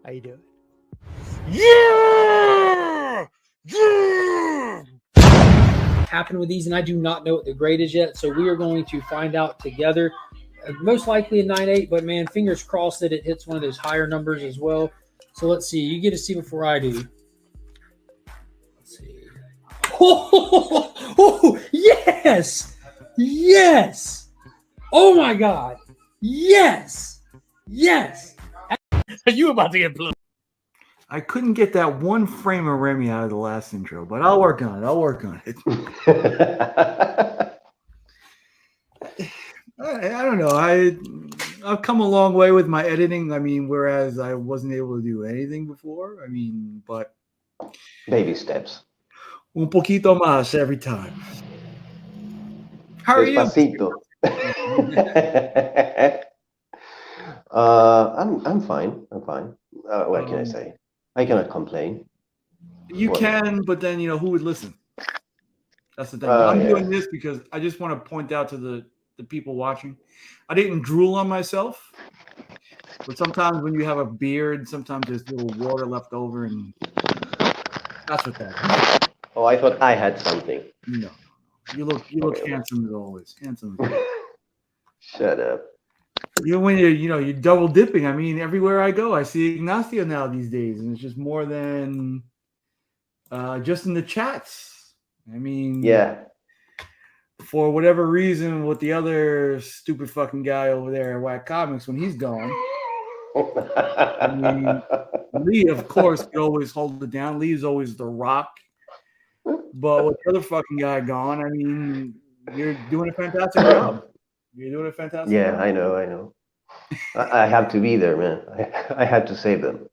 How you doing? Yeah! Yeah! Happen with these, and I do not know what the grade is yet. So we are going to find out together. Most likely a 9.8, but man, fingers crossed that it hits one of those higher numbers as well. So let's see. You get to see before I do. Let's see. Oh, yes! Yes! Oh my God! Yes! Yes! Are you about to get blown? I couldn't get that one frame of Remy out of the last intro, but I'll work on it. I don't know. I've come a long way with my editing. I mean, whereas I wasn't able to do anything before. I mean, but Baby steps. un poquito más every time. How are you? Despacito. I'm fine. What can I say? I cannot complain. You What? can, but then who would listen? That's the thing. I'm doing this because I just want to point out to the people watching. I didn't drool on myself, but sometimes when you have a beard, sometimes there's little water left over, and that's what that is. Oh, I thought I had something. No. You look Okay. handsome as always. Handsome. Shut up. When you're double dipping. I mean, everywhere I go, I see Ignacio now these days, and it's just more than just in the chats. I mean, Yeah. For whatever reason, with the other stupid fucking guy over there at Whack Comics, when he's gone, I mean, Lee, of course, could always hold it down. Lee's always the rock. But with the other fucking guy gone, I mean, you're doing a fantastic job. Yeah, I know. I have to be there, man. I had to save them.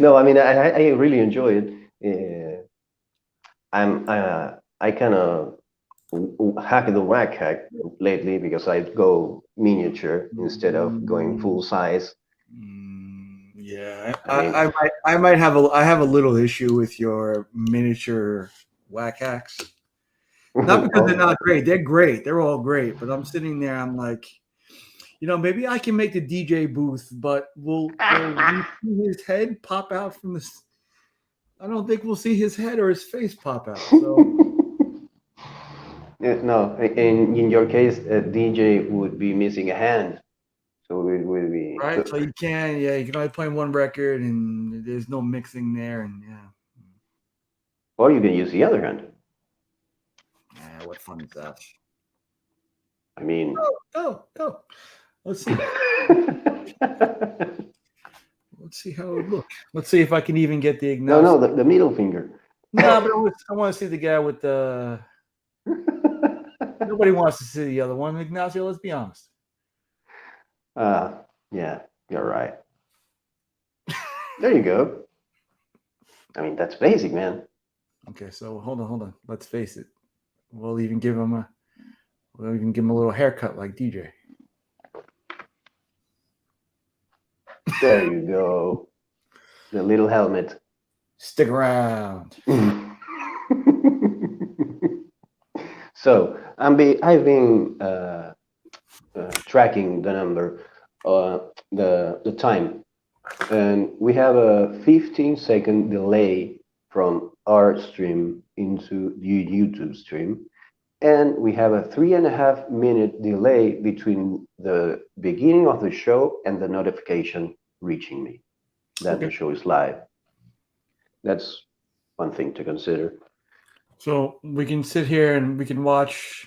No, I mean, I really enjoy it. I kind of hack the whack hack lately because I go miniature instead of going full size. Yeah, I might have a little issue with your miniature whack hacks. Not because they're not great. They're great. They're all great. But I'm sitting there. I'm like, maybe I can make the DJ booth, but will we see his head pop out from this? I don't think we'll see his head or his face pop out. So. No, in your case, a DJ would be missing a hand, so it will be right. So you can only play one record, and there's no mixing there, and or you can use the other hand. What fun is that? I mean, go. Let's see. Let's see how it looks. Let's see if I can even get the Ignacio. No, the middle finger. No, but I want to see the guy with the. Nobody wants to see the other one, Ignacio. Let's be honest. Yeah, you're right. There you go. I mean, that's basic, man. Okay, so hold on. Let's face it. We'll even give him a little haircut like DJ. There you go. The little helmet. Stick around. So I've been tracking the number, the time, and we have a 15-second delay from our stream into the YouTube stream, and we have a 3.5-minute delay between the beginning of the show and the notification reaching me that the show is live. That's one thing to consider. So we can sit here and we can watch.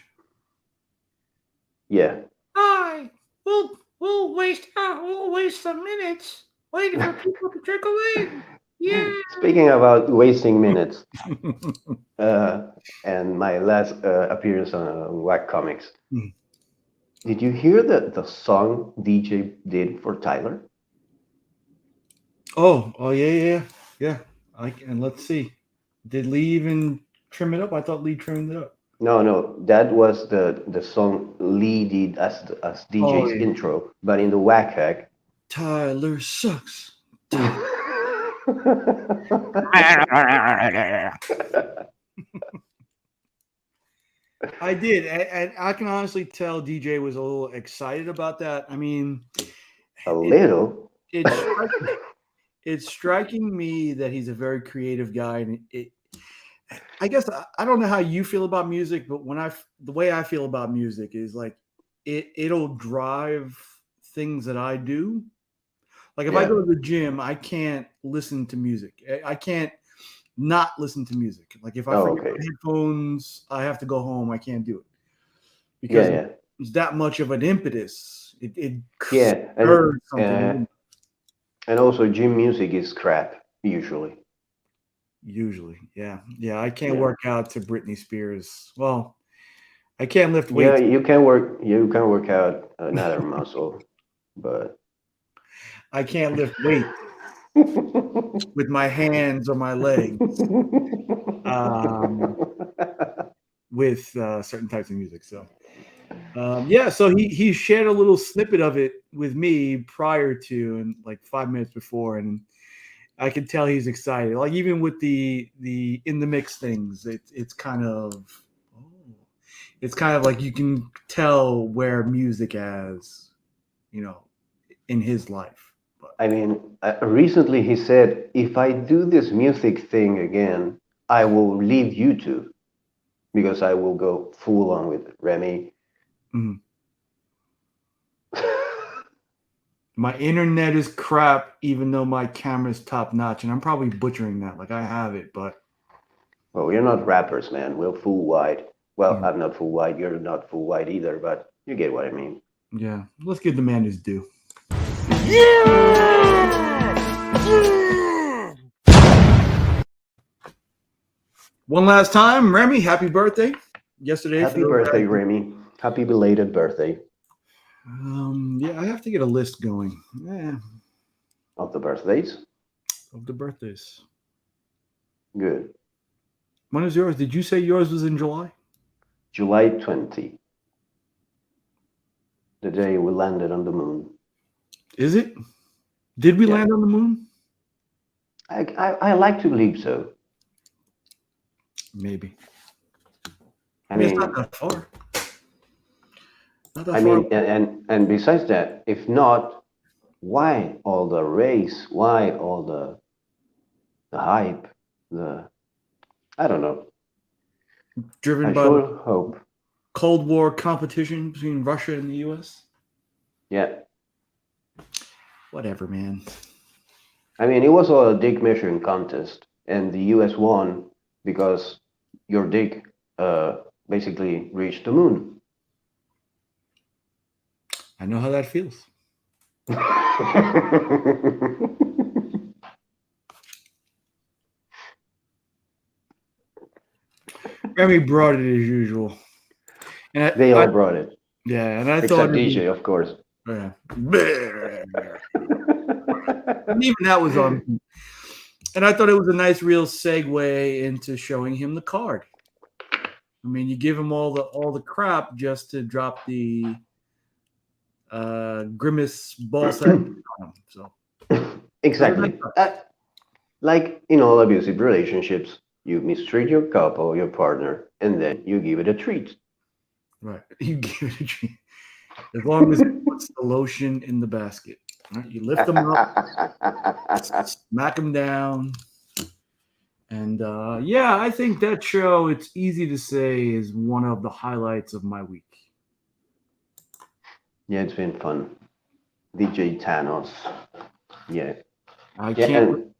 Yeah. Hi. We'll waste some minutes waiting for people to trickle in. Yeah. Speaking about wasting minutes, and my last appearance on Whack Comics, did you hear the song DJ did for Tyler? Oh yeah. And let's see. Did Lee even trim it up? I thought Lee trimmed it up. No, that was the song Lee did as DJ's intro, but in the Whack Hack, Tyler sucks. I did, and I can honestly tell DJ was a little excited about that. I mean, a little. it's striking, it's striking me that he's a very creative guy, and I guess I don't know how you feel about music, but the way I feel about music is like it'll drive things that I do. Like if I Yeah. go to the gym, I can't listen to music. I can't not listen to music. Like if I Oh, forget okay. my headphones, I have to go home. I can't do it Yeah, because yeah, it's that much of an impetus. It yeah. stirs something And also, gym music is crap usually. usually. Yeah. I can't Yeah. work out to Britney Spears. Well, I can't lift Yeah, weights. you can work. You can work out another muscle, but I can't lift weights with my hands or my legs with certain types of music. So yeah, so he shared a little snippet of it with me prior to and like 5 minutes before, and I could tell he's excited. Like even with the in the mix things, it's kind of like you can tell where music has, in his life. But I mean, recently he said, if I do this music thing again, I will leave YouTube because I will go full on with Remy. mhm. My internet is crap, even though my camera's top notch, and I'm probably butchering that. Like I have it, but Well, we're not rappers, man. We're full wide. Well, mhm. I'm not full wide. You're not full wide either, but you get what I mean. Yeah, let's give the man his due. One last time, Remy, happy birthday. Yesterday for Happy those birthday, guys. Remy. Happy belated birthday Yeah, I have to get a list going. Yeah, of the birthdays. of the birthdays. Good. When is yours? Did you say yours was in July? July 20, the day we landed on the moon. Is it? Did we Yeah. land on the moon? I like to believe so. Maybe. I It's not mean, that far. Not that I far. mean, and besides that, if not, why all the race? Why all the hype? The I don't know. Driven I by the sure hope. Cold War competition between Russia and the U.S. Yeah. Whatever, man. I mean, it was a dick measuring contest, and the U.S. won because your dick basically reached the moon. I know how that feels. Remy brought it as usual. And They all brought it, yeah, and I thought except it'd DJ, be, of course. yeah. And even that was on. And I thought it was a nice, real segue into showing him the card. I mean, you give him all the crap just to drop the grimace ball sack on him. So Exactly. Like in all abusive relationships, you mistreat your couple, your partner, and then you give it a treat. right, you give it a treat as long as it puts the lotion in the basket. Right? You lift them up, smack them down. And yeah, I think that show, it's easy to say, is one of the highlights of my week. Yeah, it's been fun. DJ Thanos. Yeah. I Yeah, can't. and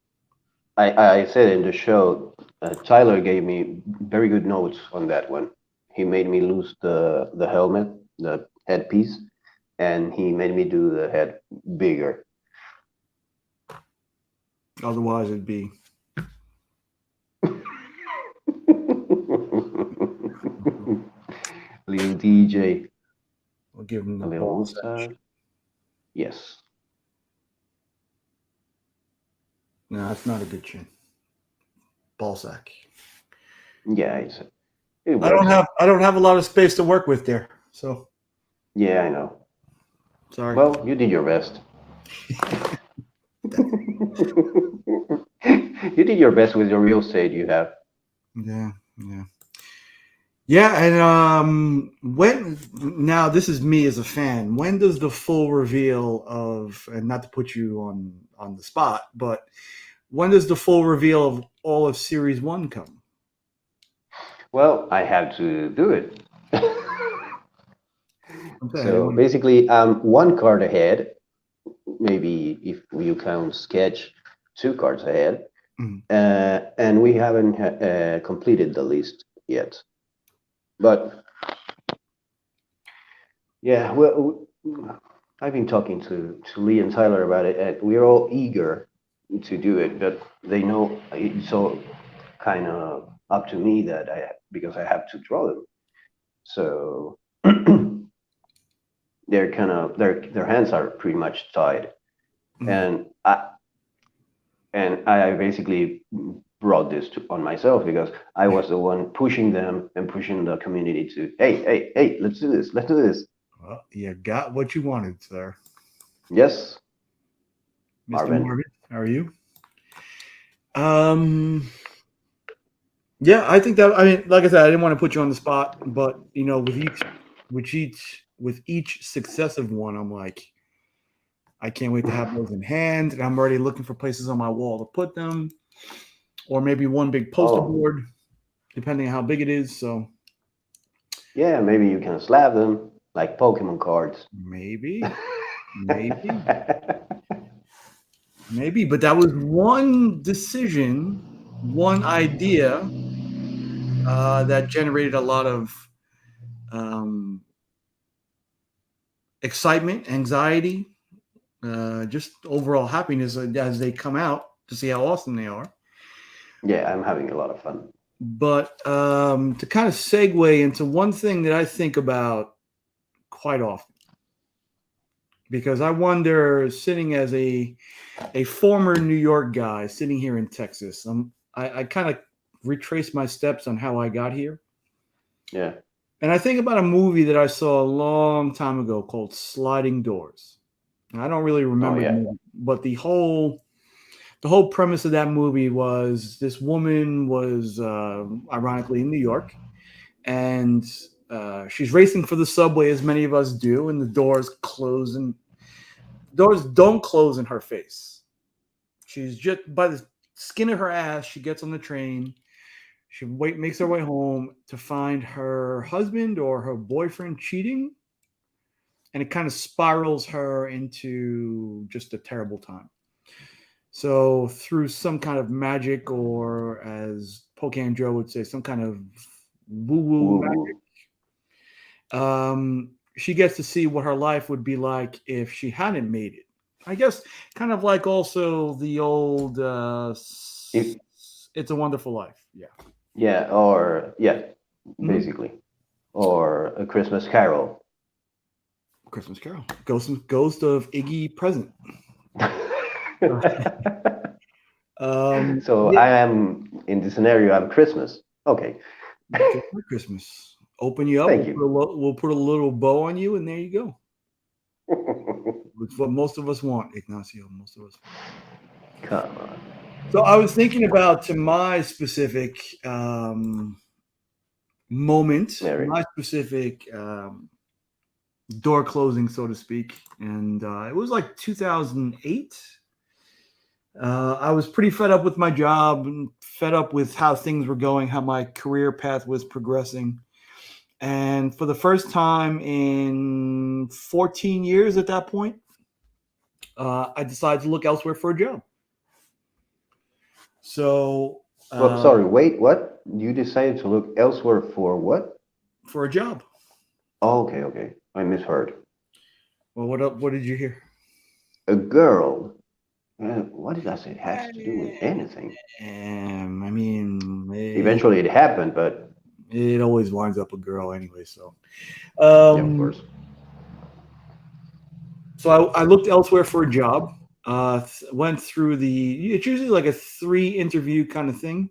I said in the show, Tyler gave me very good notes on that one. He made me lose the helmet, the headpiece, and he made me do the head bigger. Otherwise, it'd be. Little DJ. I'll give him the A little ball mustache. sack. Yes. No, it's not a good chin. Ball sack. Yeah, it I works. don't have a lot of space to work with there. So Yeah, I know. sorry. Well, you did your best. You did your best with your real estate you have. Yeah. Yeah, and when now this is me as a fan. When does the full reveal of, and not to put you on the spot, but when does the full reveal of all of Series One come? Well, I have to do it. Okay, I didn't So want basically, I'm one card ahead. Maybe if you count sketch, two cards ahead, to. and we haven't completed the list yet. But yeah, well, I've been talking to Lee and Tyler about it, and we're all eager to do it, but they know it's all kind of up to me that because I have to draw them. So they're kind of their hands are pretty much tied, Mm. and I basically brought this on myself because I was the one pushing them and pushing the community to, hey, let's do this, let's do this. Well, you got what you wanted, sir. Yes, Mr. Marvin. Morgan, how are you? Um, yeah, I think that. I mean, like I said, I didn't want to put you on the spot, but with each successive one, I'm like, I can't wait to have those in hand, and I'm already looking for places on my wall to put them, or maybe one big poster Oh, board, depending on how big it is. So yeah, maybe you can slap them like Pokemon cards. maybe, maybe, maybe. But that was one decision, one idea that generated a lot of um, excitement, anxiety, just overall happiness as they come out to see how awesome they are. Yeah, I'm having a lot of fun. But to kind of segue into one thing that I think about quite often, because I wonder, sitting as a former New York guy sitting here in Texas, I kind of retrace my steps on how I got here. Yeah. And I think about a movie that I saw a long time ago called Sliding Doors. I don't really Oh remember the yeah. movie, but the whole premise of that movie was this woman was ironically in New York, and she's racing for the subway as many of us do, and the doors close, and doors don't close in her face. She's just by the skin of her ass. She gets on the train. She makes her way home to find her husband or her boyfriend cheating, and it kind of spirals her into just a terrible time. So through some kind of magic, or as Pocan Joe would say, some kind of woo-woo Woo magic, woo. she gets to see what her life would be like if she hadn't made it. I guess kind of like also the old If, "It's a Wonderful Life." Yeah, yeah, or yeah, hmm basically, or a Christmas Carol. Christmas Carol, Ghost of Iggy present. So Yeah, I am in this scenario. I'm Christmas. Okay. just for Christmas. Open you up. Thank you. We'll put a little bow on you, and there you go. It's what most of us want, Ignacio. Most of us. Come on, So I was thinking about to my specific moment, Mary. my specific door closing, so to speak, and it was like 2008. I was pretty fed up with my job and fed up with how things were going, how my career path was progressing. And for the first time in 14 years at that point, I decided to look elsewhere for a job. So, Well, sorry. Wait. What? You decided to look elsewhere for what? for a job. Oh, okay. Okay. I misheard. Well, what up? What did you hear? A girl. What does it has to do with anything? I mean, Eventually, it happened, but it always winds up a girl anyway. So, yeah, of um, course. I looked elsewhere for a job. Went through it's usually like a 3 interview kind of thing.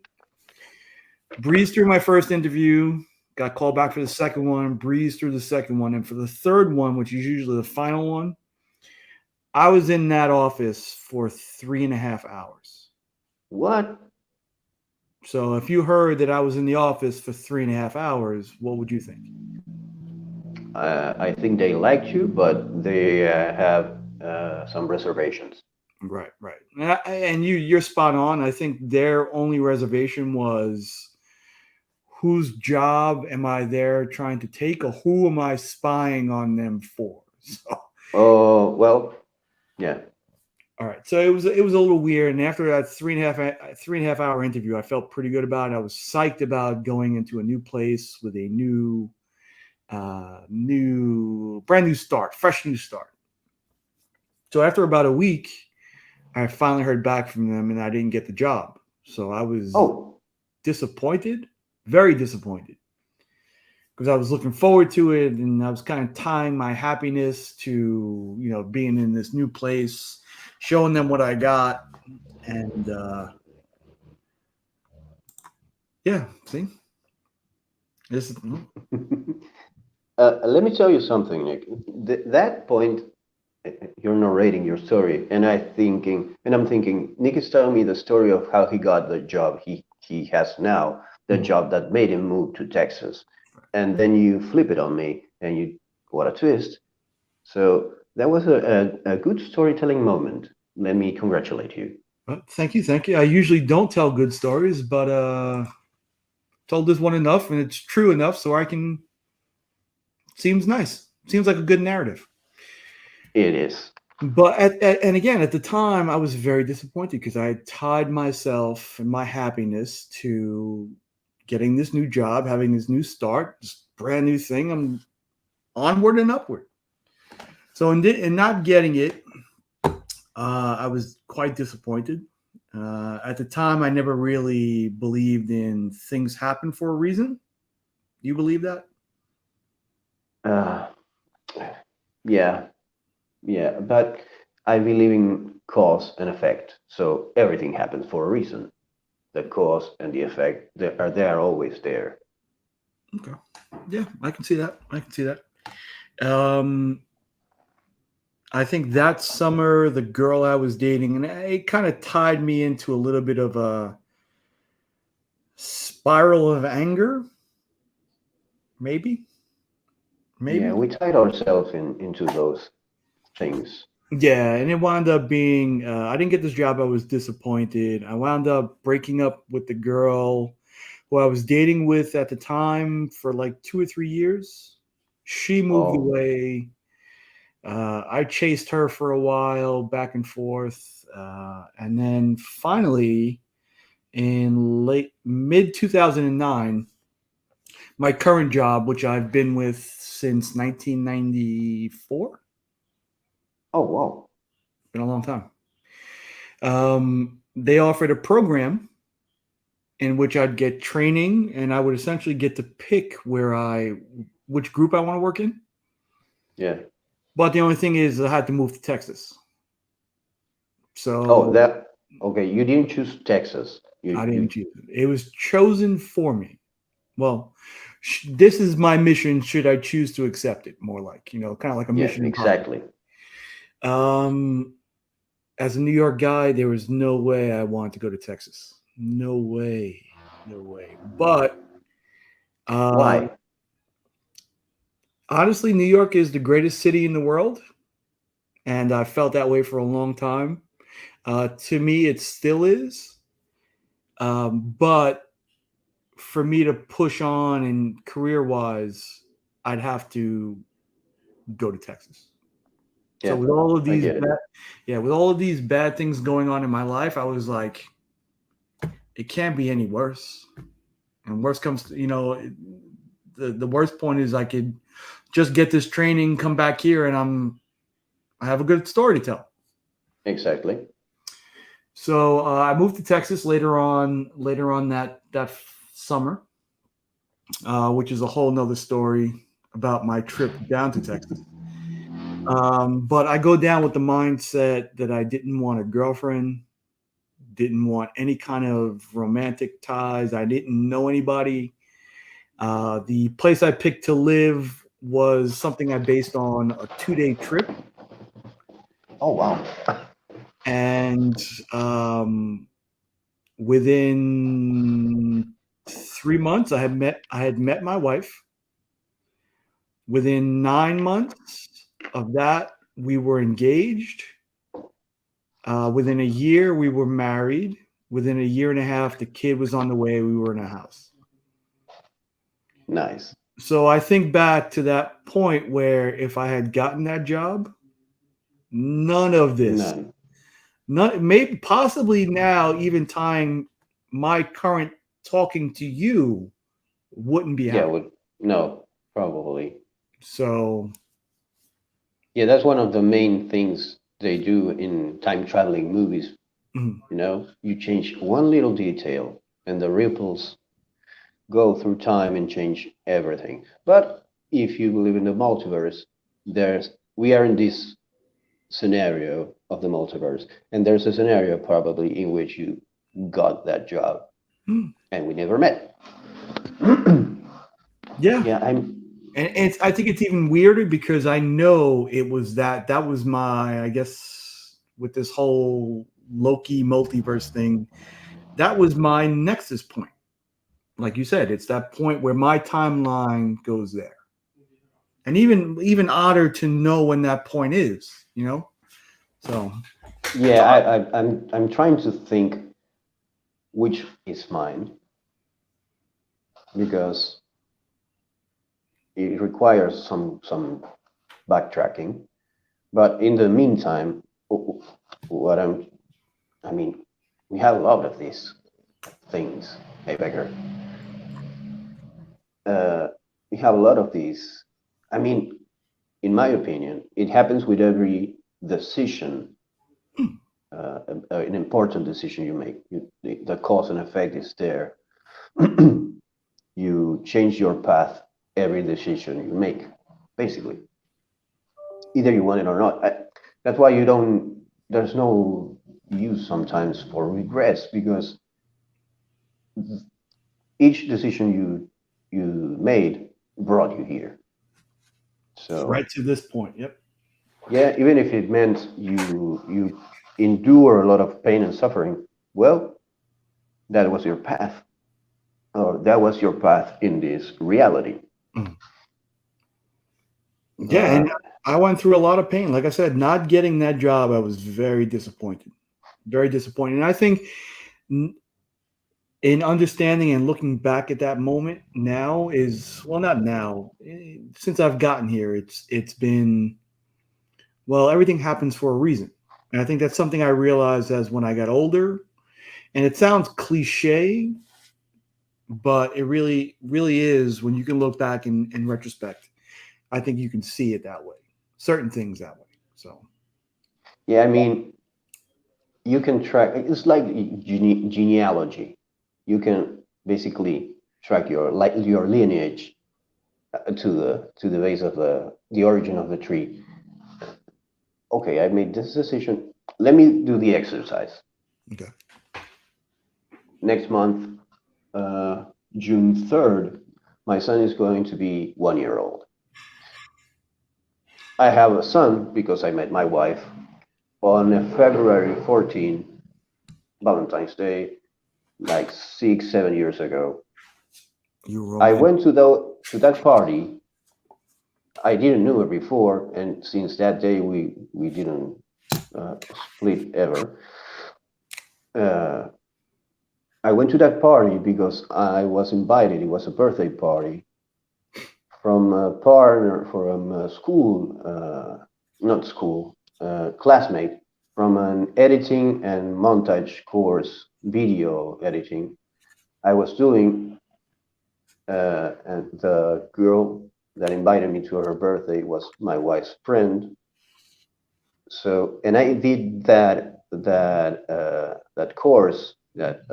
Breezed through my first interview, got called back for the second one, breezed through the second one. And for the third one, which is usually the final one, I was in that office for 3.5 hours. What? So if you heard that I was in the office for 3.5 hours, what would you think? I think they liked you, but they have some reservations. Right, right. And you're spot on. I think their only reservation was whose job am I there trying to take, or who am I spying on them for? So, Oh, well, yeah. all right. So it was a little weird. And after that 3.5 hour interview, I felt pretty good about it. I was psyched about going into a new place with a brand new start, fresh new start. So after about a week, I finally heard back from them, and I didn't get the job. So I was Oh, disappointed, very disappointed, because I was looking forward to it, and I was kind of tying my happiness to being in this new place, showing them what I got, and yeah, see, this is let me tell you something, Nick. That point, you're narrating your story, and I'm thinking, Nick is telling me the story of how he got the job he has now, the job that made him move to Texas, and then you flip it on me, and what a twist. So that was a good storytelling moment. Let me congratulate you. thank you, thank you. I usually don't tell good stories, but told this one enough, and it's true enough, so I can. Seems nice. Seems like a good narrative. It is. But and again, at the time, I was very disappointed because I had tied myself and my happiness to getting this new job, having this new start, this brand new thing. I'm onward and upward. So in not getting it, I was quite disappointed. At the time, I never really believed in things happen for a reason. You believe that? Uh, yeah, yeah, but I believe in cause and effect. So everything happens for a reason. The cause and the effect they are always there. Okay. Yeah, I can see that. I can see that. Um, I think that summer, the girl I was dating, and it kind of tied me into a little bit of a spiral of anger. Maybe, Yeah, maybe. we tied ourselves into those things. Yeah, and it wound up being I didn't get this job. I was disappointed. I wound up breaking up with the girl who I was dating with at the time for like 2 or 3 years. She moved Oh, away. I chased her for a while, back and forth, and then finally, in late mid 2009, my current job, which I've been with since 1994, oh, wow. been a long time. They offered a program in which I'd get training, and I would essentially get to pick which group I want to work in. Yeah. But the only thing is, I had to move to Texas. Oh, So that. Okay, you didn't choose Texas. I You didn't choose it. It was chosen for me. Well, this is my mission. Should I choose to accept it? More like, kind of like a Yeah, mission impossible. exactly. Um, as a New York guy, there was no way I wanted to go to Texas. No way, no way. But uh, Why? honestly, New York is the greatest city in the world, and I felt that way for a long time. To me, it still is. But for me to push on and career wise, I'd have to go to Texas. So Yeah, with all of I these get it. bad, yeah, with all of these bad things going on in my life, I was like, it can't be any worse. And worst comes to, the worst point is I could just get this training, come back here, and I have a good story to tell. Exactly. So I moved to Texas later on that summer, which is a whole nother story about my trip down to Texas. But I go down with the mindset that I didn't want a girlfriend, didn't want any kind of romantic ties. I didn't know anybody. The place I picked to live was something I based on a 2-day trip. Oh, wow. And um, Within 3 months, I had met my wife. Within 9 months of that, we were engaged. Within a year, we were married. Within a year and a half, the kid was on the way. We were in a house. Nice. So I think back to that point where if I had gotten that job, none of this, None. none, maybe possibly now, even tying my current talking to you wouldn't be Yeah, happening. would no, probably. So, Yeah, that's one of the main things they do in time traveling movies. mm, You know, you change one little detail and the ripples go through time and change everything. But if you believe in the multiverse, there's we are in this scenario of the multiverse, and there's a scenario probably in which you got that job mm, and we never met. yeah. Yeah, I'm. And I think it's even weirder because I know it was that was my, I guess, with this whole Loki multiverse thing, that was my nexus point. Like you said, it's that point where my timeline goes there. And even odder to know when that point is. So, Yeah, I'm trying to think which is mine because it requires some backtracking. But in the meantime, what I mean, we have a lot of these things, hey Becker. Uh, we have a lot of these. I mean, in my opinion, it happens with every decision, an important decision you make. The cause and effect is there. You change your path every decision you make, basically, either you want it or not. That's why you don't. There's no use sometimes for regrets because each decision you made brought you here. it's right So to this point. Yep. yeah, even if it meant you endure a lot of pain and suffering, well, that was your path, or that was your path in this reality. Mm. Yeah, and But I went through a lot of pain. Like I said, not getting that job, I was very disappointed. Very disappointed. And I think in understanding and looking back at that moment now is, well, not now, since I've gotten here, it's been, well, everything happens for a reason. And I think that's something I realized as when I got older. And it sounds cliche, but it really is when you can look back in retrospect. I think you can see it that way, certain things that way. So, yeah, I mean, you can track. It's like genealogy. You can basically track your like your lineage to the base of the origin of the tree. Okay, I made this decision. Let me do the exercise. okay. Next month, uh, June 3rd, my son is going to be 1 year old. I have a son because I met my wife on February 14, Valentine's Day, like 6, 7 years ago. You I romantic. went to that party. I didn't know her before, and since that day we didn't split ever. Uh, I went to that party because I was invited. It was a birthday party from a partner from a school, not school, classmate from an editing and montage course, video editing I was doing, and the girl that invited me to her birthday was my wife's friend. So, and I did that course, that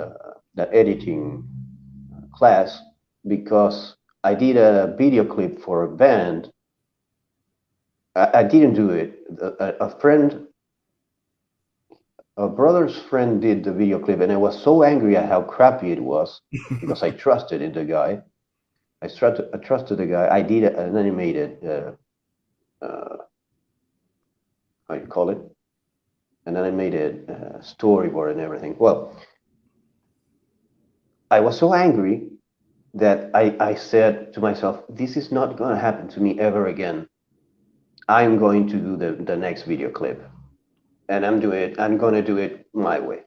editing class, because I did a video clip for a band. I didn't do it. A friend, a brother's friend, did the video clip, and I was so angry at how crappy it was because I trusted in the guy. I trusted the guy. I did an animated, how you call it, an animated storyboard and everything. Well, I was so angry that I said to myself, this is not going to happen to me ever again. I'm going to do the next video clip, and I'm going to do it my way.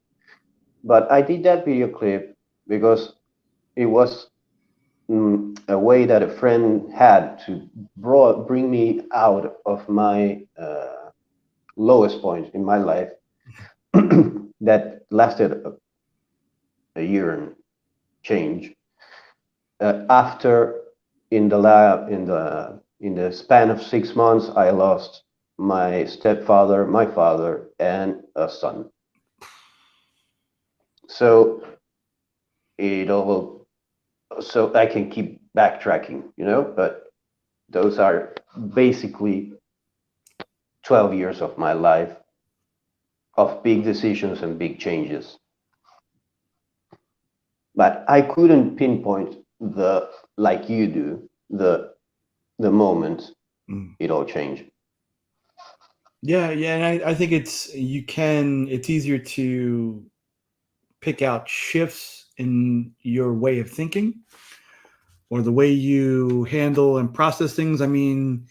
But I did that video clip because it was a way that a friend had to bring me out of my lowest point in my life that lasted a year and change. After in the lab in the span of 6 months, I lost my stepfather, my father, and a son. So it all so I can keep backtracking, but those are basically 12 years of my life of big decisions and big changes. But I couldn't pinpoint the like you do the moment it all changed. Yeah, and I think it's easier to pick out shifts in your way of thinking or the way you handle and process things. I mean,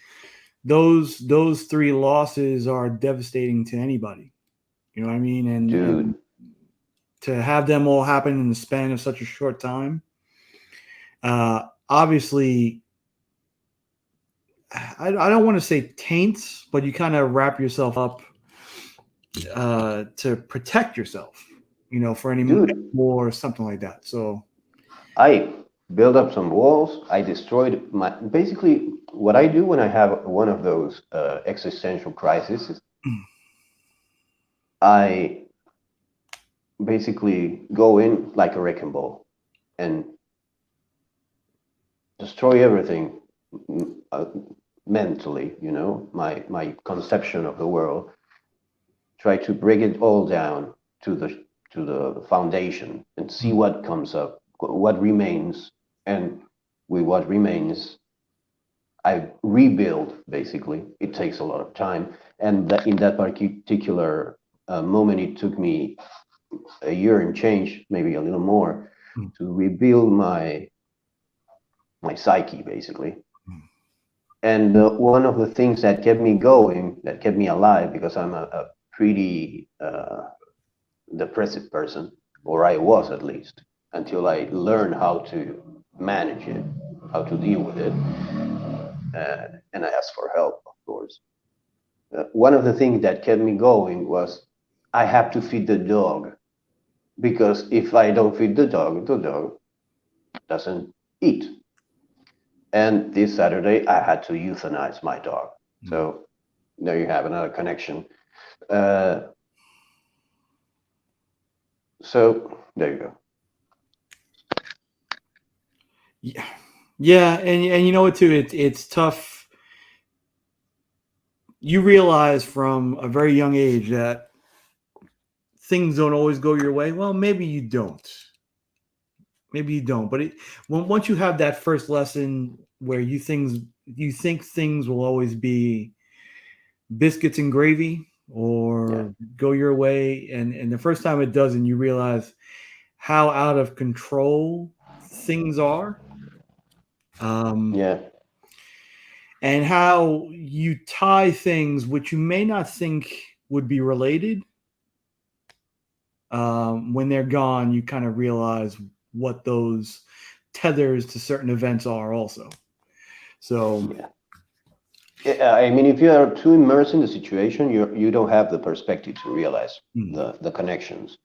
those three losses are devastating to anybody. You know what I mean? And Dude, to have them all happen in the span of such a short time, obviously, I don't want to say taints, but you kind of wrap yourself up to protect yourself, for any dude, more or something like that. So I built up some walls. I destroyed basically what I do when I have one of those existential crises. I basically go in like a wrecking ball and destroy everything uh, mentally. My conception of the world. Try to break it all down to the foundation and see what comes up, what remains, and with what remains, I rebuild. Basically, it takes a lot of time, and in that particular moment, it took me a year and change, maybe a little more, to rebuild my psyche, basically. And one of the things that kept me going, that kept me alive, because I'm a pretty depressive person, or I was at least, until I learned how to manage it, how to deal with it, and I asked for help, of course. One of the things that kept me going was I have to feed the dog, because if I don't feed the dog doesn't eat. And this Saturday, I had to euthanize my dog. So there you have another connection. So there you go. yeah, and you know what too, it's tough. You realize from a very young age that things don't always go your way. Well, maybe you don't. But once you have that first lesson where you think things will always be biscuits and gravy Yeah. or go your way, and the first time it doesn't, you realize how out of control things are. Yeah. And how you tie things which you may not think would be related. When they're gone, you kind of realize what those tethers to certain events are also. So Yeah. I mean, if you are too immersed in the situation, you don't have the perspective to realize the connections.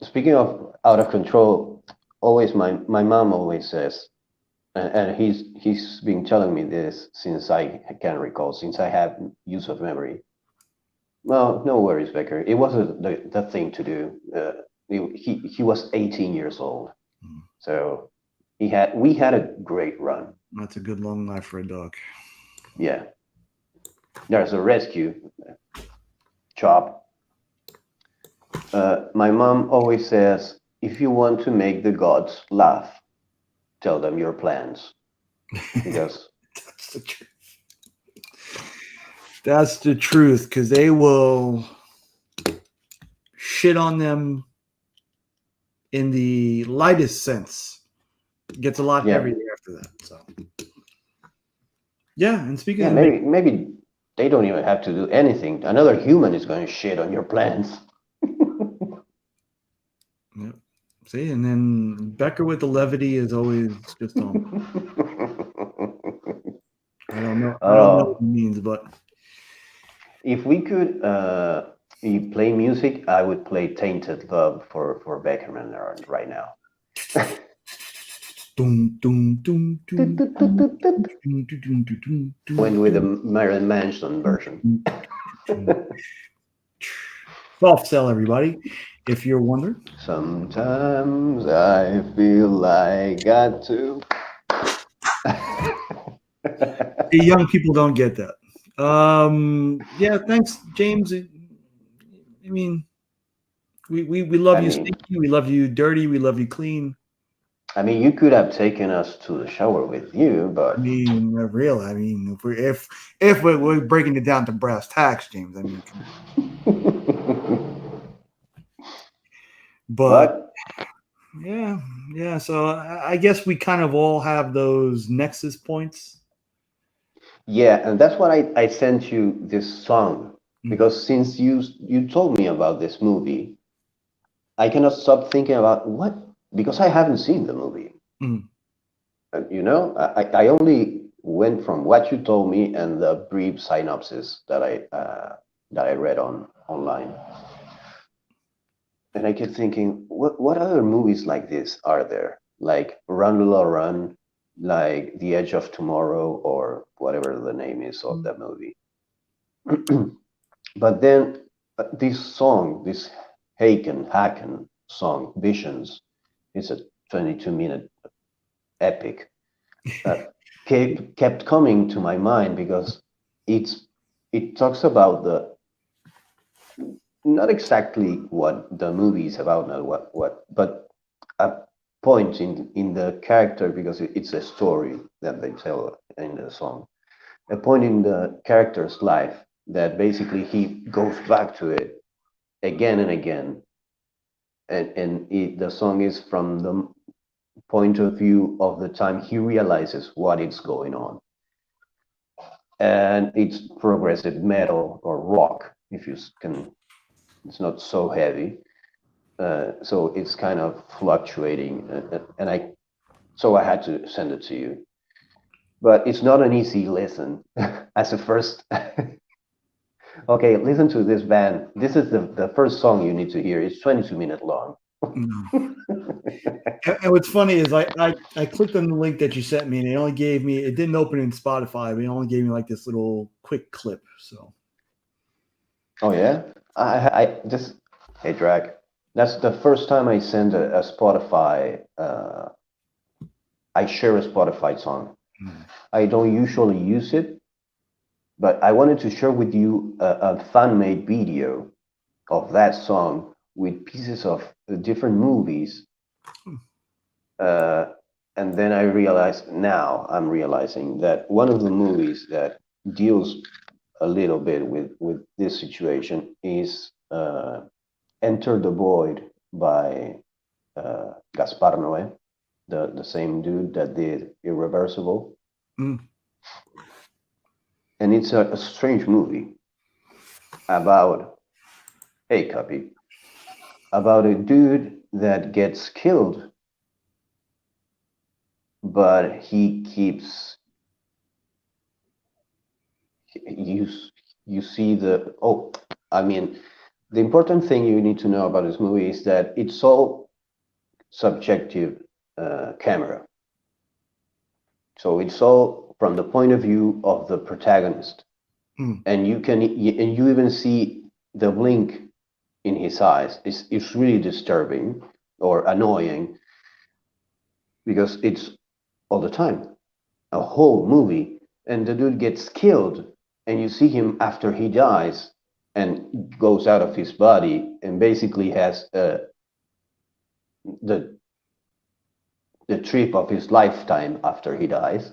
Speaking of out of control, always my mom always says, and he's been telling me this since I can recall, since I have use of memory. Well, no worries, Becker. It wasn't the thing to do. He was 18 years old, so we had a great run. that's a good long life for a dog. Yeah, there's a rescue chop. My mom always says, if you want to make the gods laugh, tell them your plans, because That's the truth. That's the truth, because they will shit on them in the lightest sense. It gets a lot Yeah. heavier after that. So yeah, and speaking Yeah, of maybe they don't even have to do anything. Another human is going to shit on your plans. yeah. See, and then Becker with the levity is always just on. I don't know. I don't know what Oh, it means, but if we could play music, I would play "Tainted Love" for Beckerman right now. doom, doom, doom, doom, doom, doom, doom, doom, doom, Went with the doom, Marilyn Manson version. doom, doom. Soft sell, everybody, if you're wondering. Sometimes I feel like got to. The young people don't get that. Yeah, thanks, James. I mean, we love I you mean, stinky, we love you dirty, we love you clean. you could have taken us to the shower with you, I but mean, real. I mean, if we're breaking it down to brass tacks, James. I mean, come on. But but yeah, yeah. So I guess we kind of all have those nexus points. yeah, and that's what I sent you this song Mm, because since you told me about this movie, I cannot stop thinking about what because I haven't seen the movie. mm, I only went from what you told me and the brief synopsis that I read online, and I kept thinking, what other movies like this are there? Like Run Lola Run, like The Edge of Tomorrow, or whatever the name is of mm. that movie. But then this song, this Haken song, Visions, it's a 22-minute epic that kept coming to my mind because it talks about the not exactly what the movie is about, not what but a point in the character because it's a story that they tell in the song. A point in the character's life that basically he goes back to it again and again, and the song is from the point of view of the time he realizes what is going on, and it's progressive metal or rock if you can. It's not so heavy, so it's kind of fluctuating, and I had to send it to you, but it's not an easy listen as a first. Okay, listen to this band. This is the first song you need to hear. It's 22 minutes long. No. And what's funny is I clicked on the link that you sent me, and it only gave me. It didn't open in Spotify, but it only gave me like this little quick clip. So Oh yeah, I just hey Drag. That's the first time I send a Spotify. I share a Spotify song. mm, I don't usually use it, but I wanted to share with you a fan-made video of that song with pieces of different movies. Uh, and then I'm realizing that one of the movies that deals a little bit with this situation is Enter the Void by Gaspar Noé, the same dude that did Irreversible. mm. And it's a strange movie about, hey, copy, about a dude that gets killed, but he keeps, you, you see I mean, the important thing you need to know about this movie is that it's all subjective camera. So it's all from the point of view of the protagonist, Mm. and you even see the blink in his eyes. It's really disturbing or annoying because it's all the time, a whole movie, and the dude gets killed, and you see him after he dies and goes out of his body and basically has the the trip of his lifetime after he dies.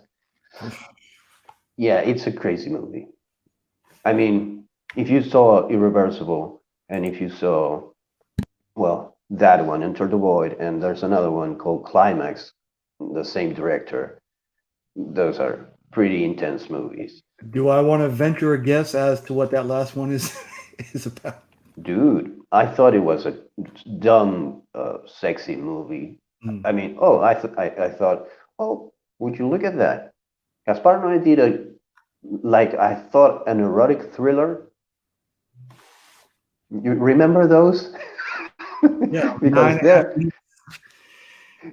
Yeah, it's a crazy movie. I mean, if you saw Irreversible and if you saw, well, that one, Enter the Void, and there's another one called Climax, the same director. Those are pretty intense movies. Do I want to venture a guess as to what that last one is is about? Dude, I thought it was a dumb, sexy movie. Mm. I mean, oh, I thought, oh, would you look at that? Gaspar Noé did a, like, I thought, an erotic thriller. You remember those? Yeah, Because they're, uh,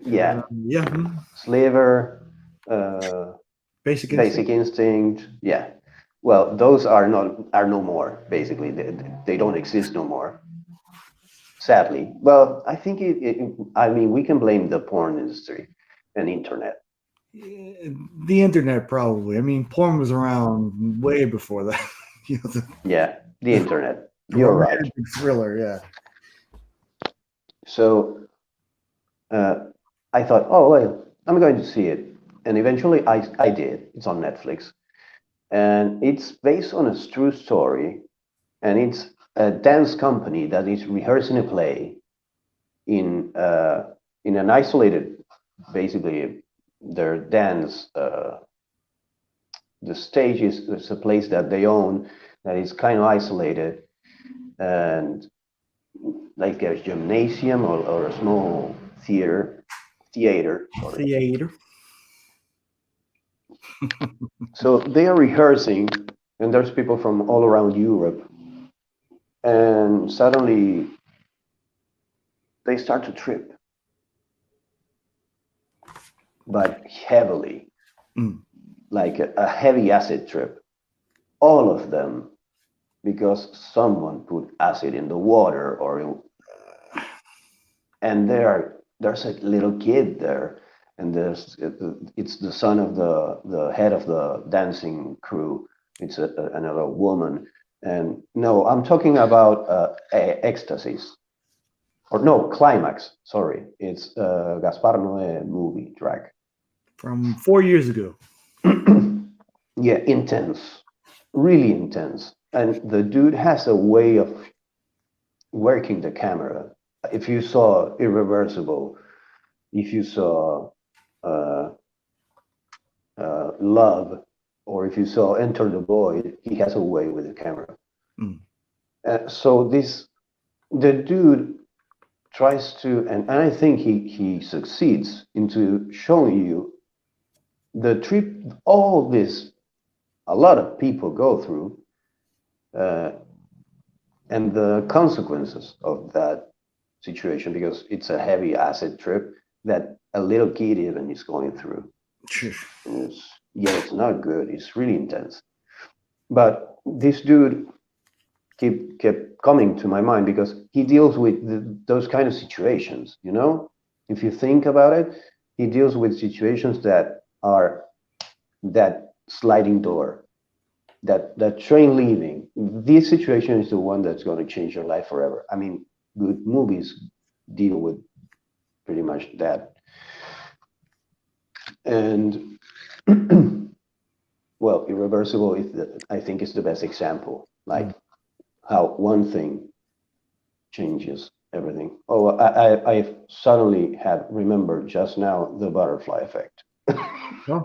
yeah, yeah, mm. Sliver, uh, Basic Basic Instinct. Instinct, yeah. Well, those are no more. Basically, they don't exist no more. Sadly, well, I think I mean, we can blame the porn industry and internet. The internet, probably. I mean, porn was around way before that. You know, Yeah, the the, internet. the You're right. romantic thriller. Yeah. So I thought, oh well, I'm going to see it, and eventually I did. It's on Netflix, and it's based on a true story, and it's a dance company that is rehearsing a play in in an isolated, basically their dance. The stage is a place that they own that is kind of isolated, and like a gymnasium or a small theater, sorry. Theater. So they are rehearsing, and there's people from all around Europe, and suddenly they start to trip, but heavily, Mm. like a heavy acid trip. All of them, because someone put acid in the water, and there's a little kid there, and it's the son of the head of the dancing crew. It's another woman, and no, I'm talking about ecstasies, or no, climax. Sorry, it's Gaspar Noé movie track. From 4 years ago. Yeah, intense, really intense, and the dude has a way of working the camera. If you saw Irreversible, if you saw uh, Love, or if you saw Enter the Void, he has a way with the camera. Mm. So the dude tries to, and I think he succeeds into showing you the trip, all this, a lot of people go through, uh, and the consequences of that situation, because it's a heavy acid trip that a little kid even is going through. And yeah, it's not good. It's really intense. But this dude kept coming to my mind because he deals with those kind of situations. You know, if you think about it, he deals with situations that are that sliding door, that train leaving. This situation is the one that's going to change your life forever. I mean, good movies deal with pretty much that. And well, Irreversible is I think is the best example. Like how one thing changes everything. Oh, I suddenly have remembered just now the butterfly effect. Well,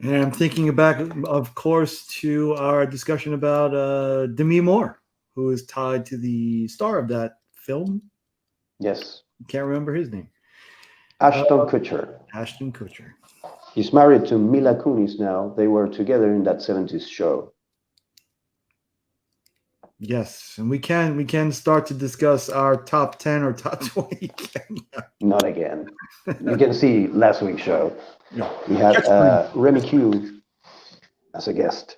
and I'm thinking back, of course, to our discussion about Demi Moore, who is tied to the star of that film. Yes, Can't remember his name. Ashton Kutcher. Ashton Kutcher. He's married to Mila Kunis now. They were together in that 70s show. Yes, and we can start to discuss our top 10 or top 20. Not again. You can see last week's show. Yeah. We had Remy Q as a guest.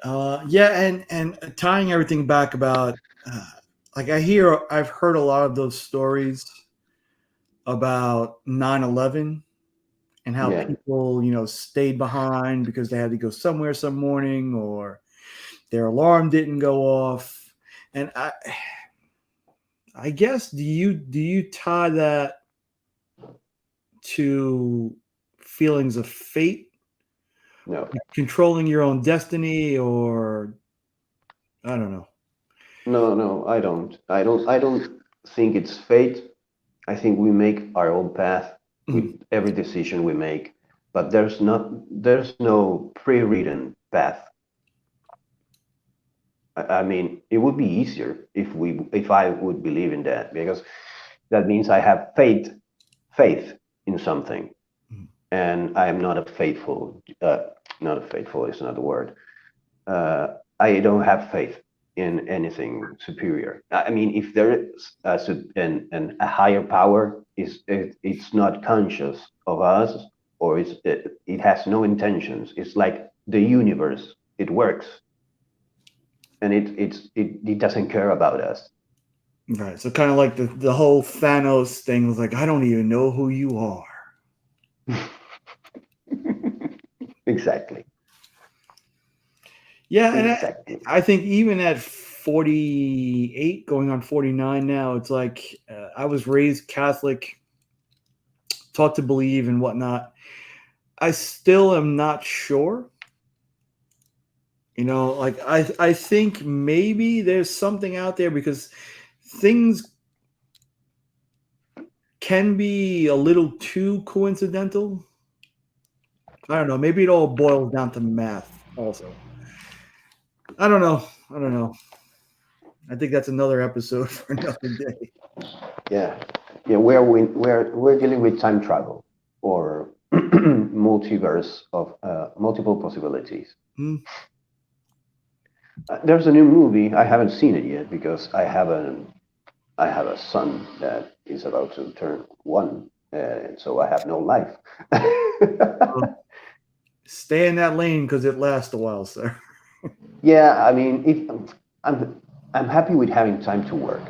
Yeah, and tying everything back about like I've heard a lot of those stories about 9/11 and how Yeah. people, stayed behind because they had to go somewhere some morning or their alarm didn't go off. And I guess do you tie that to feelings of fate, No. controlling your own destiny, or I don't know. No, I don't. I don't think it's fate. I think we make our own path with Mhm. every decision we make, but there's no pre-written path. I mean, it would be easier if I would believe in that, because that means I have faith in something, Mhm. and I am not a faithful. Not a faithful is not the word. I don't have faith in anything superior. I mean, if there is a higher power, it's not conscious of us, or it has no intentions. It's like the universe. It works, and it doesn't care about us. Right. So kind of like the whole Thanos thing was like, I don't even know who you are. Exactly. Yeah, and Exactly. I think even at 48, going on 49 now, it's like I was raised Catholic, taught to believe and whatnot. I still am not sure. Like I think maybe there's something out there because things can be a little too coincidental. I don't know. Maybe it all boils down to math also. I don't know. I don't know. I think that's another episode for another day. Yeah. Yeah. We're dealing with time travel or multiverse of multiple possibilities. Hmm. There's a new movie. I haven't seen it yet because I have a son that is about to turn one, so I have no life. Well, stay in that lane because it lasts a while, sir. Yeah, I mean, if I'm happy with having time to work.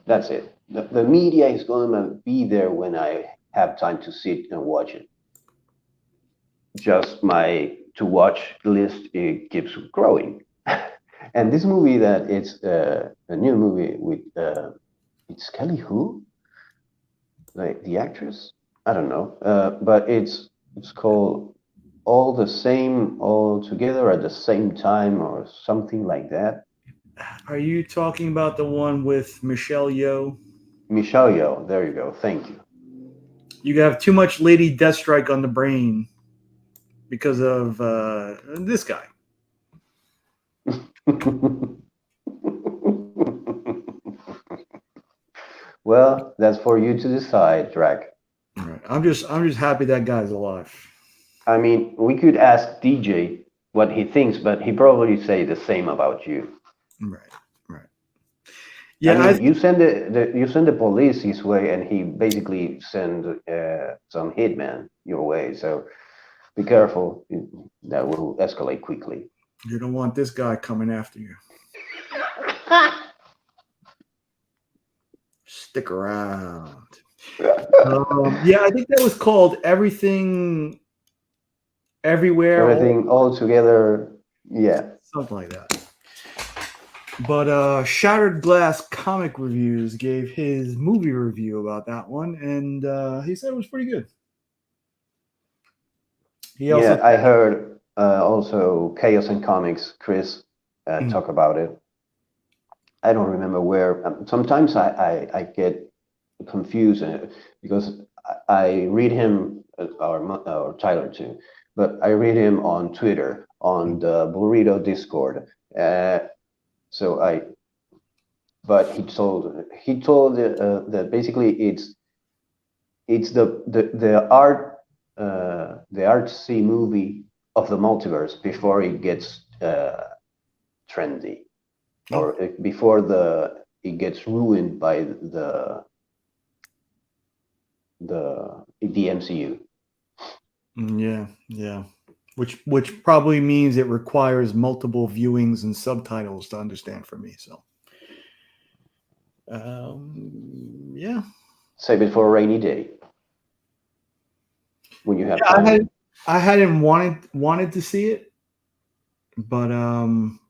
That's it. The media is going to be there when I have time to sit and watch it. Just my to watch list it keeps growing. And this movie that it's a new movie with it's Kelly Who, like the actress. I don't know, but it's called All the Same, All Together at the Same Time, or something like that. Are you talking about the one with Michelle Yeoh? Michelle Yeoh, there you go. Thank you. You have too much Lady Deathstrike on the brain because of this guy. Well, that's for you to decide, Drac. All right. I'm just happy that guy's alive. I mean, we could ask DJ what he thinks, but he probably say the same about you. Right. Right. I Yeah. mean, you send the police his way, and he basically send some hitman your way. So be careful; that will escalate quickly. You don't want this guy coming after you. Stick around. Yeah, I think that was called Everything Everywhere, all Everything all together, yeah. something like that. But Shattered Glass Comic Reviews gave his movie review about that one, and he said it was pretty good. He also, Yeah, I heard also Chaos and Comics, Chris, mm, talk about it. I don't remember where. Sometimes I get confused because I read him, or Tyler too, but I read him on Twitter, on mm, the Burrito Discord. Uh, so but he told that basically it's the artsy movie of the multiverse before it gets trendy, oh, or before the it gets ruined by the MCU. yeah, yeah. Which probably means it requires multiple viewings and subtitles to understand for me. So, yeah, Save it for a rainy day when you have yeah. I time. had I hadn't wanted to see it, but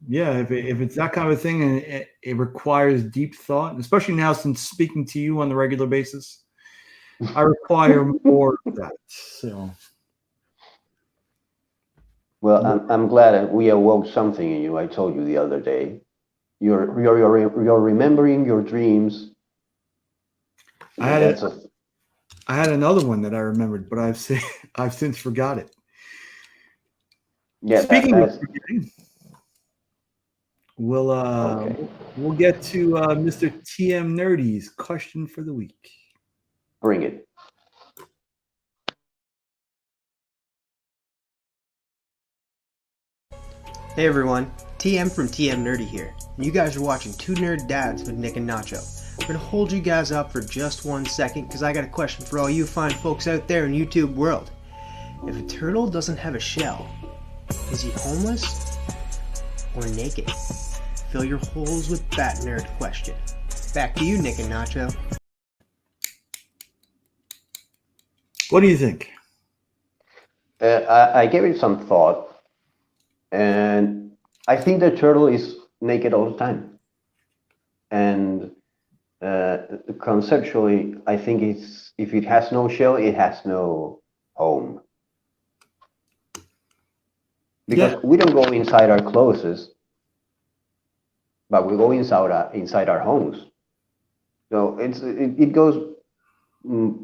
yeah, if it's that kind of thing and it requires deep thought, especially now since speaking to you on the regular basis, I require more of that. So, Well, I'm glad that we awoke something in you. I told you the other day. You're remembering your dreams. I had That's a, a I had another one that I remembered, but I've since forgot it. yeah. Speaking of That's forgetting, we'll okay. we'll get to Mr. TM Nerdy's question for the week. Bring it. Hey everyone, TM from TM Nerdy here, and you guys are watching Two Nerd Dads with Nick and Nacho. I'm gonna hold you guys up for just 1 second because I got a question for all you fine folks out there in YouTube world. If a turtle doesn't have a shell, is he homeless or naked? Fill your holes with that nerd question. Back to you, Nick and Nacho. What do you think? I gave it some thought, and I think the turtle is naked all the time. And conceptually, I think it's if it has no shell, it has no home. Because Yeah. we don't go inside our clothes, but we go inside our homes. So it goes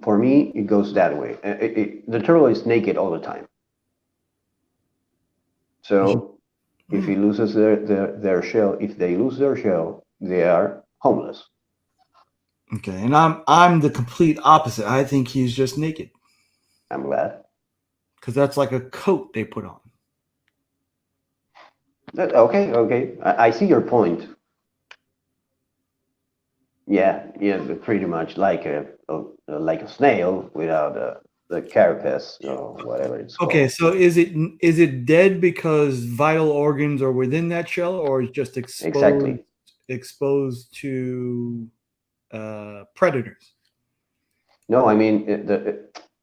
for me. It goes that way. The turtle is naked all the time. So if he loses their shell, if they lose their shell, they are homeless. Okay, and I'm the complete opposite. I think he's just naked I'm glad. because that's like a coat they put on. Okay. I see your point. Yeah, pretty much like a snail without the carapace or whatever it's Okay, called. so is it dead because vital organs are within that shell, or it's just exposed Exactly. to predators? No, I mean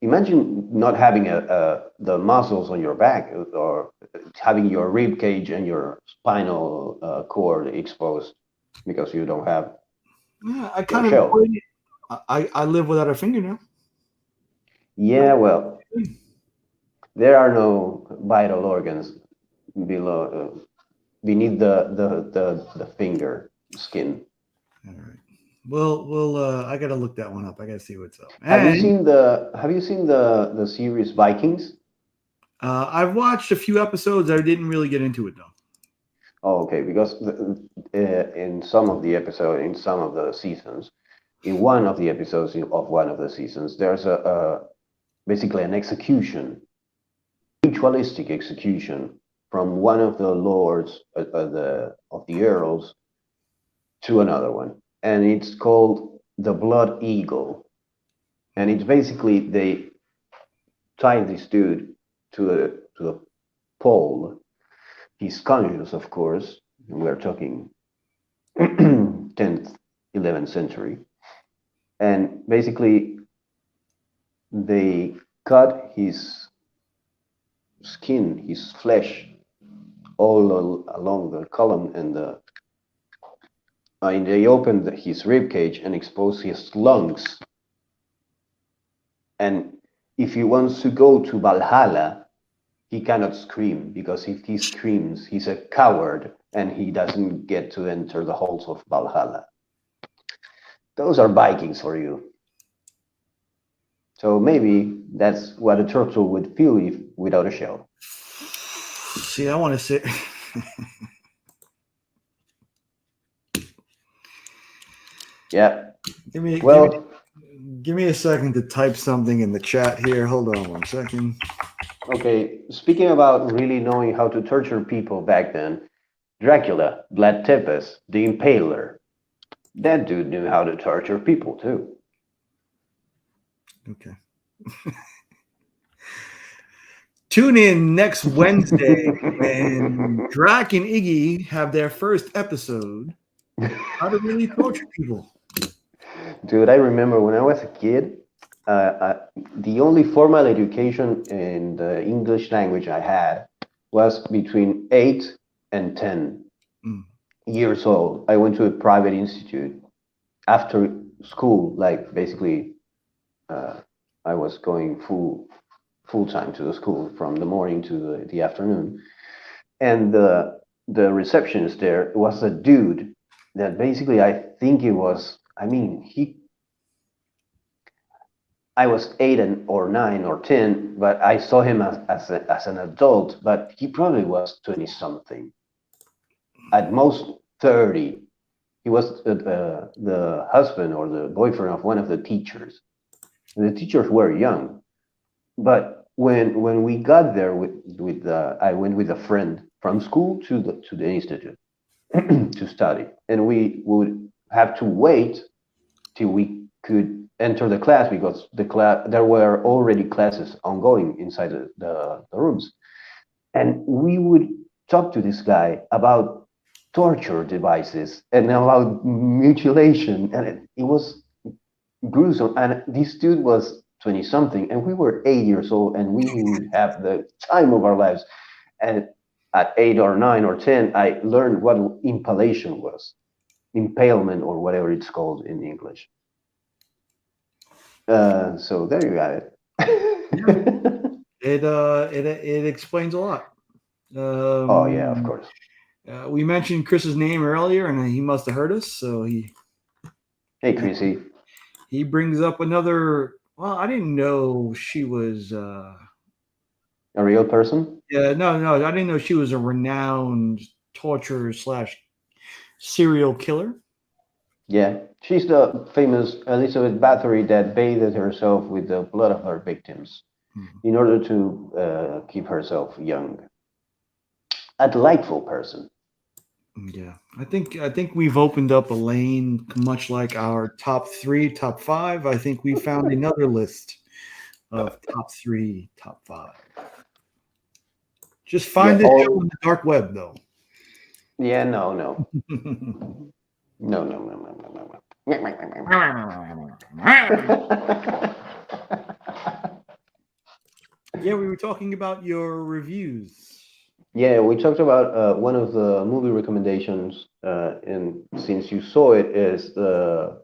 imagine not having the muscles on your back or having your rib cage and your spinal cord exposed because you don't have Yeah, I your kind of shell. avoid it. I live without a fingernail. Yeah, well, there are no vital organs below beneath the finger skin. All right. Well, I gotta look that one up. I gotta see what's up. Have you And seen the series Vikings? I've watched a few episodes. I didn't really get into it though. Oh, okay, because in some of the episode, in some of the seasons, in one of the episodes of one of the seasons, there's a basically an execution, ritualistic execution from one of the lords of the earls to another one, and it's called the Blood Eagle, and it's basically they tie this dude to a pole. He's conscious, of course. And we're talking 10th, 11th century, and basically they cut his skin, his flesh, along the column and they opened his rib cage and exposed his lungs. And if he wants to go to Valhalla, he cannot scream because if he screams, he's a coward and he doesn't get to enter the halls of Valhalla. Those are Vikings for you. So maybe that's what a turtle would feel if without a shell. See, I want to say. Yeah. Give Well, me a second to type something in the chat here. Hold on 1 second. okay. Speaking about really knowing how to torture people back then, Dracula, Vlad Tepes, the Impaler, that dude knew how to torture people too. Okay. Tune in next Wednesday when Drac and Iggy have their first episode. How to really torture people. Dude, I remember when I was a kid, the only formal education in the English language I had was between 8 and 10 years old. I went to a private institute after school, like basically, I was going full time to the school from the morning to the afternoon, and the receptionist there was a dude that basically I think it was. I mean, I was 8 or 9 or 10, but I saw him as an adult. But he probably was 20 something, at most 30. He was the husband or the boyfriend of one of the teachers. And the teachers were young, but when we got there I went with a friend from school to the institute to study, and we would have to wait till we could enter the class because there were already classes ongoing inside the rooms, and we would talk to this guy about torture devices and about mutilation, and it was gruesome. And this dude was 20 something, and we were 8 years old, and we would have the time of our lives. And at 8 or 9 or 10, I learned what impalation was, impalement, or whatever it's called in English. So there you got it. It explains a lot. Oh, yeah, of course. We mentioned Chris's name earlier, and he must have heard us. So Hey, Chrissy. he brings up another. Well, I didn't know she was. A real person? Yeah, no, I didn't know she was a renowned torturer / serial killer. Yeah, she's the famous Elizabeth Bathory that bathed herself with the blood of her victims in order to keep herself young. A delightful person. Yeah, I think we've opened up a lane, much like our top 3, top 5. I think we found another list of top 3, top 5. Just find Yeah, this show on the dark web, though. Yeah, no. No. Yeah, we were talking about your reviews. Yeah, we talked about one of the movie recommendations, and since you saw it, is the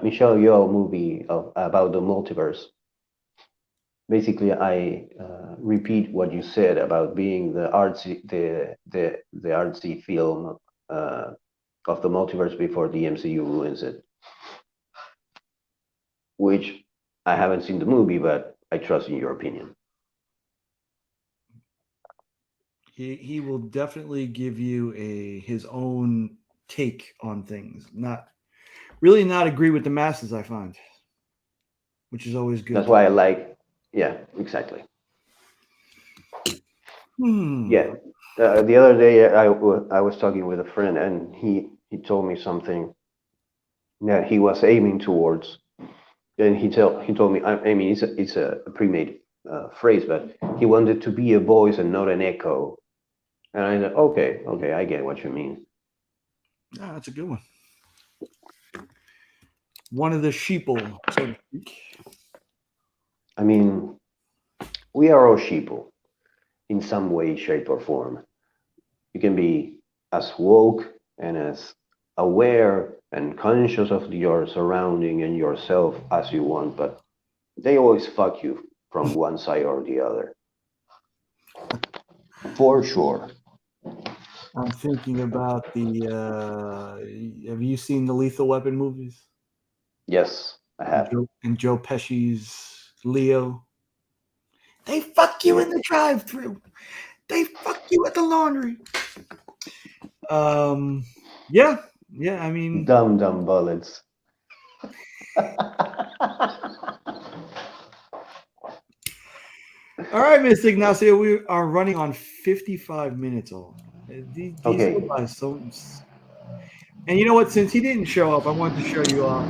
Michelle Yeoh movie about the multiverse. Basically, I repeat what you said about being the artsy film of the multiverse before the MCU ruins it. Which I haven't seen the movie, but I trust in your opinion. He will definitely give you his own take on things. Not agree with the masses, I find, which is always good. That's why I like. Yeah, exactly. Yeah. The other day, I was talking with a friend, and he told me something that he was aiming towards, and he told me. I mean, it's a pre-made phrase, but he wanted to be a voice and not an echo. And I said, okay, I get what you mean. Yeah, that's a good one. One of the sheeple, so to speak. I mean, we are all sheeple in some way, shape, or form. You can be as woke and as aware and conscious of your surrounding and yourself as you want, but they always fuck you from one side or the other. For sure. I'm thinking about the. Have you seen the Lethal Weapon movies? Yes, I have. And Joe Pesci's Leo. They fuck you in the drive-thru. They fuck you at the laundry. Yeah. I mean, Dumb bullets. all right, Miss Ignacio, we are running on 55 minutes old. These Okay. go by so. And you know what? Since he didn't show up, I wanted to show you off.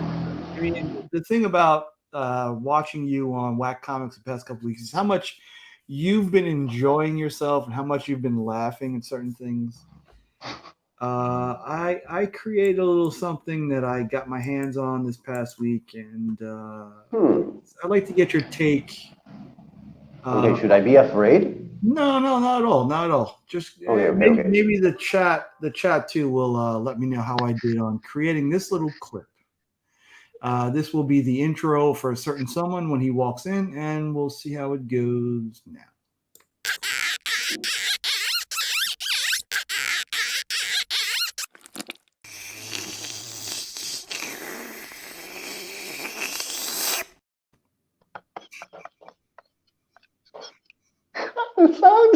I mean, the thing about watching you on Whack Comics the past couple weeks is how much you've been enjoying yourself and how much you've been laughing at certain things. I created a little something that I got my hands on this past week, and I'd like to get your take. Okay, should I be afraid? No, not at all. Just Okay. maybe the chat too will let me know how I did on creating this little clip. This will be the intro for a certain someone when he walks in, and we'll see how it goes now. The sound.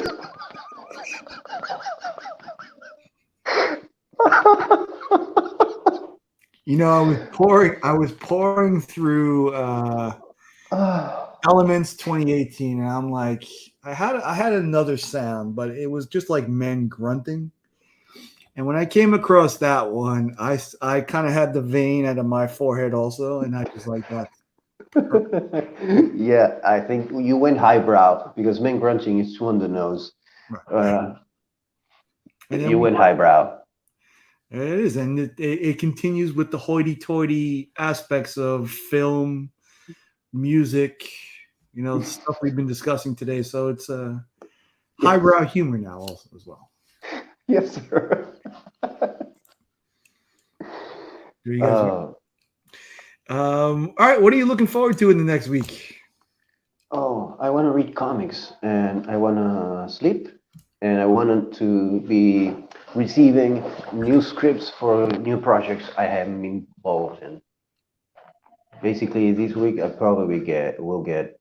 You know, I was pouring through Elements 2018, and I'm like, I had another sound, but it was just like men grunting. And when I came across that one, I kind of had the vein out of my forehead also, and I was like that. Yeah, I think you went highbrow because men grunting is too on the nose. And then You went highbrow. It is, and it continues with the hoity-toity aspects of film, music, you know, stuff we've been discussing today. So it's highbrow humor now, also as well. Yes, sir. There you guys go. All right, what are you looking forward to in the next week? Oh, I want to read comics and I want to sleep and I want to be receiving new scripts for new projects I am involved in. Basically, this week I probably will get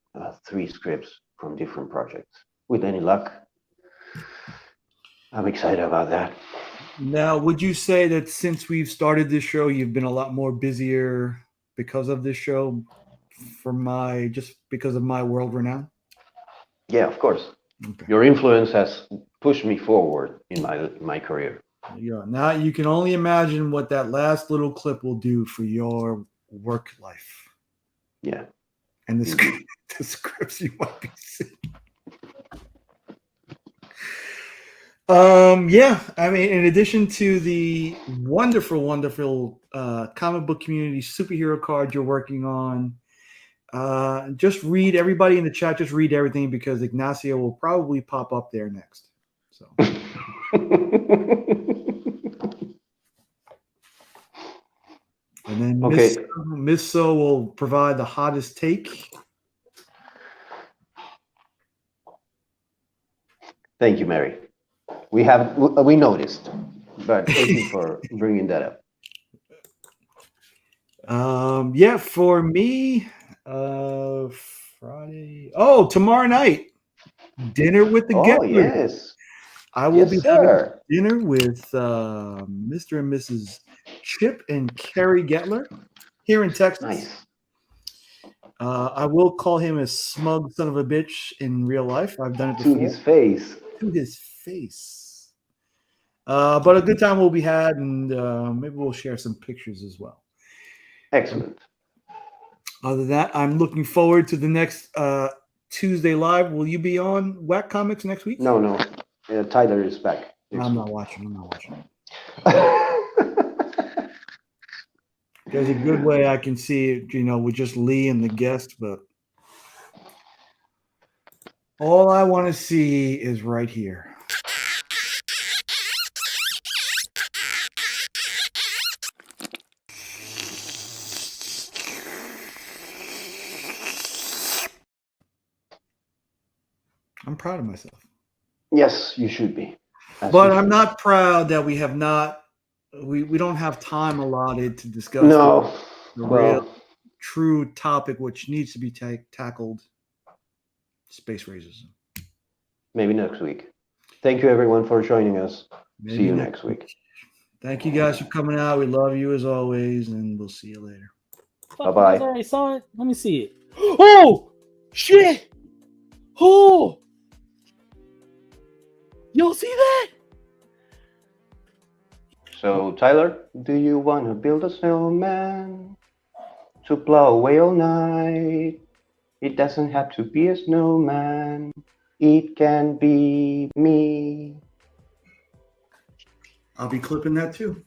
3 scripts from different projects. With any luck, I'm excited about that. Now, would you say that since we've started this show, you've been a lot more busier because of this show, just because of my world renown? Yeah, of course. Okay. Your influence has pushed me forward in my career. Yeah. Now you can only imagine what that last little clip will do for your work life. Yeah. And the scripts you might be seeing. Yeah, I mean, in addition to the wonderful comic book community superhero card you're working on, just read everybody in the chat. Just read everything because Ignacio will probably pop up there next. So, and then Okay. Miss So will provide the hottest take. Thank you, Mary. We noticed, but thank you for bringing that up. Yeah, for me, Friday. Oh, tomorrow night, dinner with the Oh, Gettler. yes. I will be having Sir. dinner with Mr. and Mrs. Chip and Carrie Gettler here in Texas. Nice. I will call him a smug son of a bitch in real life. I've done it To before. his face. To his face. But a good time will be had, and maybe we'll share some pictures as well. Excellent. Other than that, I'm looking forward to the next Tuesday live. Will you be on Whack Comics next week? No. Tyler is back. I'm not watching. There's a good way I can see it, you know, with just Lee and the guest, but all I want to see is right here. I'm proud of myself. Yes, you should be. But I'm not proud that we have not. We don't have time allotted to discuss No. the real true topic which needs to be tackled: space racism. Maybe next week. Thank you, everyone, for joining us. Maybe See you next week. Thank you guys for coming out. We love you as always, and we'll see you later. Bye-bye. You guys already saw it? Let me see it. Oh! Shit! Oh! You'll see that? So, Tyler, do you want to build a snowman to blow away all night? It doesn't have to be a snowman. It can be me. I'll be clipping that too.